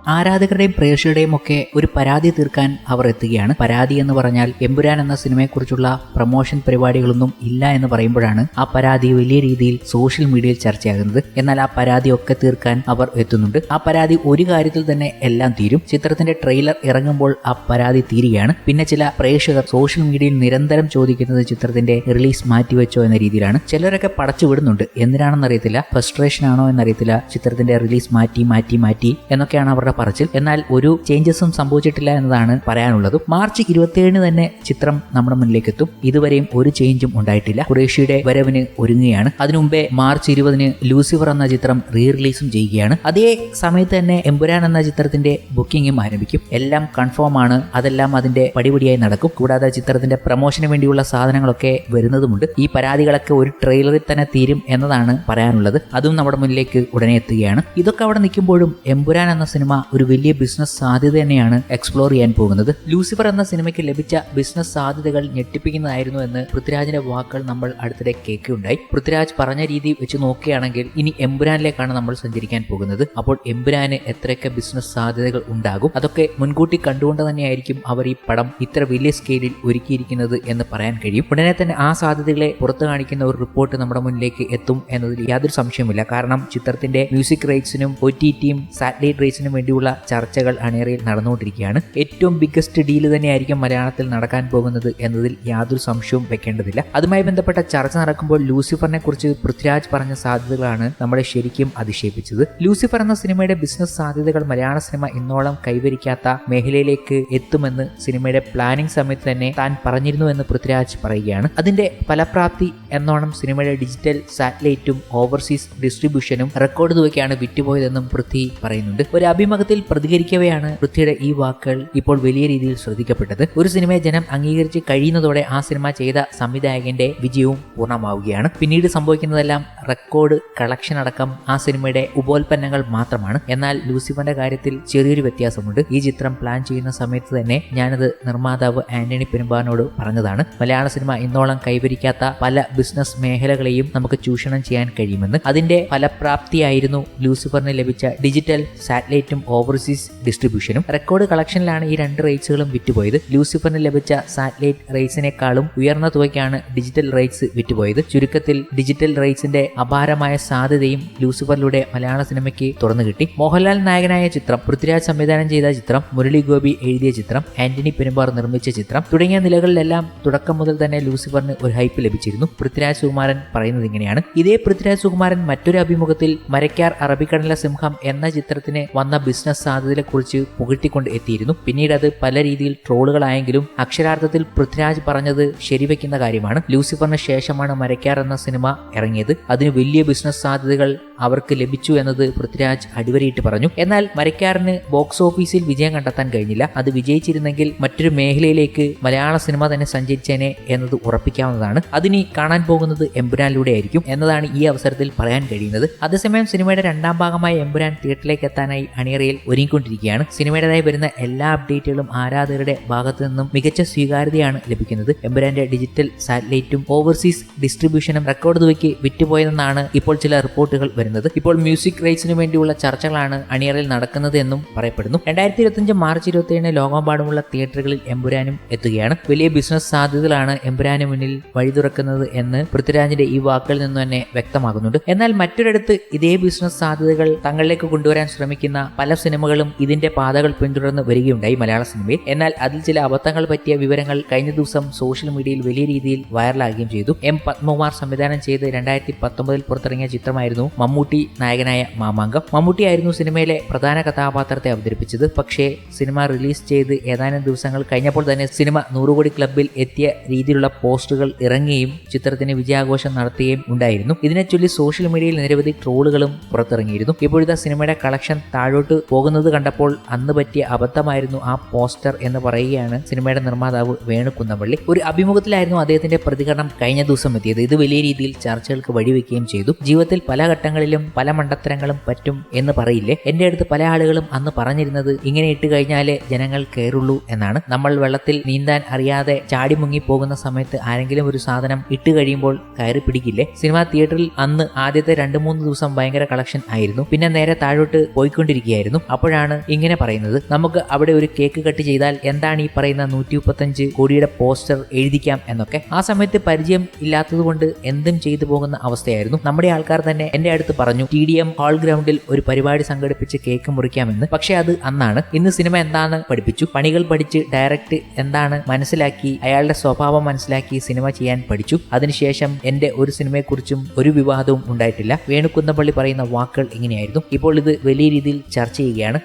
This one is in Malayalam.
ആരാധകരുടെയും പ്രേക്ഷകരുടെയും ഒക്കെ ഒരു പരാതി തീർക്കാൻ അവർ എത്തുകയാണ്. പരാതി എന്ന് പറഞ്ഞാൽ എമ്പുരാൻ എന്ന സിനിമയെക്കുറിച്ചുള്ള പ്രൊമോഷൻ പരിപാടികളൊന്നും ഇല്ല എന്ന് പറയുമ്പോഴാണ് ആ പരാതി വലിയ രീതിയിൽ സോഷ്യൽ മീഡിയയിൽ ചർച്ചയാകുന്നത്. എന്നാൽ ആ പരാതിയൊക്കെ തീർക്കാൻ അവർ എത്തുന്നുണ്ട്. ആ പരാതി ഒരു കാര്യത്തിൽ തന്നെ എല്ലാം തീരും. ചിത്രത്തിന്റെ ട്രെയിലർ ഇറങ്ങുമ്പോൾ ആ പരാതി തീരുകയാണ്. പിന്നെ ചില പ്രേക്ഷകർ സോഷ്യൽ മീഡിയയിൽ നിരന്തരം ചോദിക്കുന്നത് ചിത്രത്തിന്റെ റിലീസ് മാറ്റിവെച്ചോ എന്ന രീതിയിലാണ്. ചിലരൊക്കെ പടച്ചു വിടുന്നുണ്ട്. എന്തിനാണെന്നറിയത്തില്ല, ഫ്രസ്ട്രേഷൻ ആണോ എന്നറിയത്തില്ല, ചിത്രത്തിന്റെ റിലീസ് മാറ്റി എന്നൊക്കെയാണ് അവരുടെ പറച്ചിൽ. എന്നാൽ ഒരു ചേഞ്ചസും സംഭവിച്ചിട്ടില്ല എന്നതാണ് പറയാനുള്ളത്. മാർച്ച് 27 തന്നെ ചിത്രം നമ്മുടെ മുന്നിലേക്ക് എത്തും. ഇതുവരെയും ഒരു ചേഞ്ചും ഉണ്ടായിട്ടില്ല. ഖുറേഷിയുടെ വരവിന് ഒരുങ്ങുകയാണ്. അതിനു മുമ്പേ മാർച്ച് 20 ലൂസിഫർ എന്ന ചിത്രം റീ റിലീസും ചെയ്യുകയാണ്. അതേ സമയത്ത് തന്നെ എമ്പുരാൻ എന്ന ചിത്രത്തിന്റെ ബുക്കിംഗും ആരംഭിക്കും. എല്ലാം കൺഫേം ആണ്. അതെല്ലാം അതിന്റെ പടിപടിയായി നടക്കും. കൂടാതെ ചിത്രത്തിന്റെ പ്രമോഷന് വേണ്ടിയുള്ള സാധനങ്ങളൊക്കെ വരുന്നതുമുണ്ട്. ഈ പരാതികളൊക്കെ ഒരു ട്രെയിലറിൽ തന്നെ തീരും എന്നതാണ് പറയാനുള്ളത്. അതും നമ്മുടെ മുന്നിലേക്ക് ഉടനെ എത്തുകയാണ്. ഇതൊക്കെ അവിടെ നിൽക്കുമ്പോഴും എമ്പുരാൻ എന്ന സിനിമ ഒരു വലിയ ബിസിനസ് സാധ്യത തന്നെയാണ് എക്സ്പ്ലോർ ചെയ്യാൻ പോകുന്നത്. ലൂസിഫർ എന്ന സിനിമയ്ക്ക് ലഭിച്ച ബിസിനസ് സാധ്യതകൾ ഞെട്ടിപ്പിക്കുന്നതായിരുന്നു എന്ന് പൃഥ്വിരാജിന്റെ വാക്കുകൾ നമ്മൾ അടുത്തിടെ കേൾക്കുകയുണ്ടായി. പൃഥ്വിരാജ് പറഞ്ഞ രീതി വെച്ച് നോക്കുകയാണെങ്കിൽ ഇനി എമ്പുരാനിലേക്കാണ് നമ്മൾ സഞ്ചരിക്കാൻ പോകുന്നത്. അപ്പോൾ എമ്പുരാന് എത്രയൊക്കെ ബിസിനസ് സാധ്യതകൾ ഉണ്ടാകും, അതൊക്കെ മുൻകൂട്ടി കണ്ടുകൊണ്ട് തന്നെയായിരിക്കും അവർ ഈ പടം ഇത്ര വലിയ സ്കെയിലിൽ ഒരുക്കിയിരിക്കുന്നത് എന്ന് പറയാൻ കഴിയും. ഉടനെ തന്നെ ആ സാധ്യതകളെ പുറത്തു കാണിക്കുന്ന ഒരു റിപ്പോർട്ട് നമ്മുടെ മുന്നിലേക്ക് എത്തും എന്നതിൽ യാതൊരു സംശയവുമില്ല. കാരണം ചിത്രത്തിന്റെ മ്യൂസിക് റൈറ്റ്സിനും OTTയും സാറ്റലൈറ്റ് റൈറ്റ്സിനും വേണ്ടിയുള്ള ചർച്ചകൾ അണിയറയിൽ നടന്നുകൊണ്ടിരിക്കുകയാണ്. ഏറ്റവും ബിഗ്ഗസ്റ്റ് ഡീല് തന്നെയായിരിക്കും മലയാളത്തിൽ നടക്കാൻ പോകുന്നത് എന്നതിൽ യാതൊരു സംശയവും വെക്കേണ്ടതില്ല. അതുമായി ബന്ധപ്പെട്ട ചർച്ച നടക്കുമ്പോൾ ലൂസിഫറിനെ കുറിച്ച് പൃഥ്വിരാജ് പറഞ്ഞ സാധ്യതകളാണ് നമ്മളെ ശരിക്കും അതിശയിപ്പിച്ചത്. ലൂസിഫർ എന്ന സിനിമയുടെ ബിസിനസ് സാധ്യതകൾ മലയാള സിനിമ ഇന്നോളം കൈവരിക്കാത്ത മേഖലയിലേക്ക് എത്തുമെന്ന് സിനിമയുടെ പ്ലാനിംഗ് സമയത്ത് തന്നെ താൻ പറഞ്ഞിരുന്നു എന്ന് പൃഥ്വിരാജ് പറയുകയാണ്. അതിന്റെ ഫലപ്രാപ്തി എന്നോണം സിനിമയുടെ ഡിജിറ്റൽ സാറ്റലൈറ്റും ഓവർസീസ് ഡിസ്ട്രിബ്യൂഷനും റെക്കോർഡ് തുകയ്ക്കാണ് വിറ്റുപോയതെന്നും പൃഥ്വി പറയുന്നുണ്ട്. ഒരു അഭിമുഖത്തിൽ പ്രതികരിക്കവെയാണ് പൃഥ്വിയുടെ ഈ വാക്കുകൾ ഇപ്പോൾ വലിയ രീതിയിൽ ശ്രദ്ധിക്കപ്പെട്ടത്. ഒരു സിനിമയെ ജനം അംഗീകരിച്ച് കഴിയുന്നതോടെ ആ സിനിമ ചെയ്ത സംവിധായകന്റെ വിജയവും പൂർണ്ണമാവുകയാണ്. പിന്നീട് സംഭവിക്കുന്നതെല്ലാം റെക്കോർഡ് കളക്ഷൻ അടക്കം ആ സിനിമയുടെ ഉപോൽപ്പന്നങ്ങൾ മാത്രമാണ്. എന്നാൽ ലൂസിഫറിന്റെ കാര്യത്തിൽ ചെറിയൊരു വ്യത്യാസമുണ്ട്. ഈ ചിത്രം പ്ലാൻ ചെയ്യുന്ന സമയത്ത് തന്നെ ഞാനത് നിർമ്മാതാവ് ആന്റണി പെരുമ്പാവൂരിനോട് പറഞ്ഞതാണ്. മലയാള സിനിമ ഇന്നോളം കൈവരിക്കാത്ത പല ബിസിനസ് മേഖലകളെയും നമുക്ക് ചൂഷണം ചെയ്യാൻ കഴിയുമെന്ന്. അതിന്റെ ഫലപ്രാപ്തിയായിരുന്നു ലൂസിഫറിന് ലഭിച്ച ഡിജിറ്റൽ സാറ്റലൈറ്റും ഓവർസീസ് ഡിസ്ട്രിബ്യൂഷനും. റെക്കോർഡ് കളക്ഷനിലാണ് ഈ രണ്ട് റൈറ്റ്സുകളും വിറ്റുപോയത്. ലൂസിഫറിന് ലഭിച്ച സാറ്റലൈറ്റ് റൈറ്റ്സിനേക്കാളും ഉയർന്ന തുകയ്ക്കാണ് ഡിജിറ്റൽ റൈറ്റ്സ് വിറ്റുപോയത്. ചുരുക്കത്തിൽ ഡിജിറ്റൽ റൈറ്റ്സിന്റെ അപാരമായ സാധ്യതയും ലൂസിഫറിലൂടെ മലയാള സിനിമയ്ക്ക് തുറന്നു കിട്ടി. മോഹൻലാൽ നായകനായ ചിത്രം, പൃഥ്വിരാജ് സംവിധാനം ചെയ്ത ചിത്രം, മുരളി ഗോപി എഴുതിയ ചിത്രം, ആന്റണി പെരുമ്പാവൂർ നിർമ്മിച്ച ചിത്രം തുടങ്ങിയ നിലകളിലെല്ലാം തുടക്കം മുതൽ തന്നെ ലൂസിഫറിന് ഒരു ഹൈപ്പ് ലഭിച്ചിരുന്നു. പൃഥ്വിരാജ് സുകുമാരൻ പറയുന്നത് ഇങ്ങനെയാണ്. ഇതേ പൃഥ്വിരാജ് സുകുമാരൻ മറ്റൊരു അഭിമുഖത്തിൽ മരക്കാർ അറബിക്കടലിലെ സിംഹം എന്ന ചിത്രത്തിന് വന്ന ബിസിനസ് സാധ്യതയെ കുറിച്ച് പുകഴ്ത്തിക്കൊണ്ട് എത്തിയിരുന്നു. പിന്നീട് അത് പല രീതിയിൽ ട്രോളുകളായെങ്കിലും അക്ഷരാർത്ഥത്തിൽ പൃഥ്വിരാജ് പറഞ്ഞത് ശരിവെക്കുന്ന കാര്യമാണ്. ലൂസിഫറിന് ശേഷമാണ് മരക്കാർ എന്ന സിനിമ ഇറങ്ങിയത്. അതിന് വലിയ ബിസിനസ് സാധ്യതകൾ അവർക്ക് ലഭിച്ചു എന്നത് പൃഥ്വിരാജ് അടിവരയിട്ട് പറഞ്ഞു. എന്നാൽ മരക്കാരന് ബോക്സ് ഓഫീസിൽ വിജയം കണ്ടെത്താൻ കഴിഞ്ഞില്ല. അത് വിജയിച്ചിരുന്നെങ്കിൽ മറ്റൊരു മേഖലയിലേക്ക് മലയാള സിനിമ തന്നെ സഞ്ചരിച്ചേനെ എന്നത് ഉറപ്പിക്കാവുന്നതാണ്. അതിനി കാണാൻ പോകുന്നത് എമ്പുരാനിലൂടെ ആയിരിക്കും എന്നതാണ് ഈ അവസരത്തിൽ പറയാൻ കഴിയുന്നത്. അതേസമയം സിനിമയുടെ രണ്ടാം ഭാഗമായ എമ്പുരാൻ തിയേറ്ററിലേക്ക് എത്താനായി അണിയറയിൽ ഒരുങ്ങിക്കൊണ്ടിരിക്കുകയാണ്. സിനിമയുടേതായി വരുന്ന എല്ലാ അപ്ഡേറ്റുകളും ആരാധകരുടെ ഭാഗത്തു നിന്നും മികച്ച സ്വീകാര്യതയാണ് ലഭിക്കുന്നത്. എമ്പുരാന്റെ ഡിജിറ്റൽ സാറ്റലൈറ്റും ഓവർസീസ് ഡിസ്ട്രിബ്യൂഷനും റെക്കോർഡ് തുകയ്ക്ക് വിറ്റുപോയതെന്നാണ് ഇപ്പോൾ ചില റിപ്പോർട്ടുകൾ വരുന്നത്. ഇപ്പോൾ മ്യൂസിക് റൈറ്റ്സിന് വേണ്ടിയുള്ള ചർച്ചകളാണ് അണിയറയിൽ നടക്കുന്നത് എന്നും പറയപ്പെടുന്നു. 2025 മാർച്ച് 27 ലോകമെമ്പാടുമുള്ള തിയേറ്ററുകളിൽ എമ്പുരാനും എത്തുകയാണ്. വലിയ ബിസിനസ് സാധ്യതകളാണ് എമ്പുരാന് മുന്നിൽ വഴി തുറക്കുന്നത് എന്ന് പൃഥ്വിരാജിന്റെ ഈ വാക്കുകളിൽ നിന്ന് തന്നെ വ്യക്തമാകുന്നുണ്ട്. എന്നാൽ മറ്റൊരിടത്ത് ഇതേ ബിസിനസ് സാധ്യതകൾ തങ്ങളിലേക്ക് കൊണ്ടുവരാൻ ശ്രമിക്കുന്ന പല സിനിമകളും ഇതിന്റെ പാതകൾ പിന്തുടർന്ന് വരികയുണ്ടായി മലയാള സിനിമയിൽ. എന്നാൽ അതിൽ ചില അബദ്ധങ്ങൾ പറ്റിയ വിവരങ്ങൾ കഴിഞ്ഞ ദിവസം സോഷ്യൽ മീഡിയയിൽ വലിയ രീതിയിൽ വൈറലാകുകയും ചെയ്തു. M. പത്മകുമാർ സംവിധാനം ചെയ്ത് 2019 പുറത്തിറങ്ങിയ ചിത്രമായിരുന്നു മമ്മൂട്ടി നായകനായ മാമാങ്കം. മമ്മൂട്ടിയായിരുന്നു സിനിമയിലെ പ്രധാന കഥാപാത്രത്തെ അവതരിപ്പിച്ചത്. പക്ഷേ സിനിമ റിലീസ് ചെയ്ത് ഏതാനും ദിവസങ്ങൾ കഴിഞ്ഞപ്പോൾ തന്നെ സിനിമ 100 കോടി ക്ലബിൽ എത്തിയ രീതിയിലുള്ള പോസ്റ്ററുകൾ ഇറങ്ങുകയും ചിത്രത്തിന് വിജയാഘോഷം നടത്തുകയും ഉണ്ടായിരുന്നു. ഇതിനെ ചൊല്ലി സോഷ്യൽ മീഡിയയിൽ നിരവധി ട്രോളുകളും പുറത്തിറങ്ങിയിരുന്നു. ഇപ്പോഴത്തെ സിനിമയുടെ കളക്ഷൻ താഴോട്ട് പോകുന്നത് കണ്ടപ്പോൾ അന്ന് പറ്റിയ അബദ്ധമായിരുന്നു ആ പോസ്റ്റർ എന്ന് പറയുകയാണ് സിനിമയുടെ നിർമ്മാതാവ് വേണു കുന്നപ്പള്ളി. ഒരു അഭിമുഖത്തിലായിരുന്നു അദ്ദേഹത്തിന്റെ പ്രതികരണം കഴിഞ്ഞ ദിവസം എത്തിയത്. ഇത് വലിയ രീതിയിൽ ചർച്ചകൾക്ക് വഴിവെക്കുകയും ചെയ്തു. ജീവിതത്തിൽ പല ഘട്ടങ്ങളിൽ സിനിമകളിലും പല മണ്ടത്തരങ്ങളും പറ്റും എന്ന് പറയില്ലേ. എന്റെ അടുത്ത് പല ആളുകളും അന്ന് പറഞ്ഞിരുന്നത് ഇങ്ങനെ ഇട്ട് കഴിഞ്ഞാലേ ജനങ്ങൾ കയറുള്ളൂ എന്നാണ്. നമ്മൾ വെള്ളത്തിൽ നീന്താൻ അറിയാതെ ചാടി മുങ്ങി പോകുന്ന സമയത്ത് ആരെങ്കിലും ഒരു സാധനം ഇട്ട് കഴിയുമ്പോൾ കയറി പിടിക്കില്ലേ. സിനിമാ തിയേറ്ററിൽ അന്ന് ആദ്യത്തെ 2-3 ദിവസം ഭയങ്കര കളക്ഷൻ ആയിരുന്നു. പിന്നെ നേരെ താഴോട്ട് പോയിക്കൊണ്ടിരിക്കുകയായിരുന്നു. അപ്പോഴാണ് ഇങ്ങനെ പറയുന്നത്, നമുക്ക് അവിടെ ഒരു കേക്ക് കട്ട് ചെയ്താൽ എന്താണ് ഈ പറയുന്ന 135 കോടിയുടെ പോസ്റ്റർ എഴുതിക്കാം എന്നൊക്കെ. ആ സമയത്ത് പരിചയം ഇല്ലാത്തതുകൊണ്ട് എന്തും ചെയ്തു പോകുന്ന അവസ്ഥയായിരുന്നു. നമ്മുടെ ആൾക്കാർ തന്നെ എന്റെ അടുത്ത് പറഞ്ഞു TDM ഹാൾ ഗ്രൗണ്ടിൽ ഒരു പരിപാടി സംഘടിപ്പിച്ച് കേക്ക് മുറിക്കാമെന്ന്. പക്ഷെ അത് അന്നാണ്. ഇന്ന് സിനിമ എന്താണ് പഠിപ്പിച്ചു, പണികൾ പഠിച്ച് ഡയറക്റ്റ് എന്താണ് മനസ്സിലാക്കി, അയാളുടെ സ്വഭാവം മനസ്സിലാക്കി സിനിമ ചെയ്യാൻ പഠിച്ചു. അതിനുശേഷം എന്റെ ഒരു സിനിമയെക്കുറിച്ചും ഒരു വിവാദവും ഉണ്ടായിട്ടില്ല. വേണുകുന്നപ്പള്ളി പറയുന്ന വാക്കുകൾ ഇങ്ങനെയായിരുന്നു. ഇപ്പോൾ ഇത് വലിയ രീതിയിൽ ചർച്ച ചെയ്യുകയാണ്.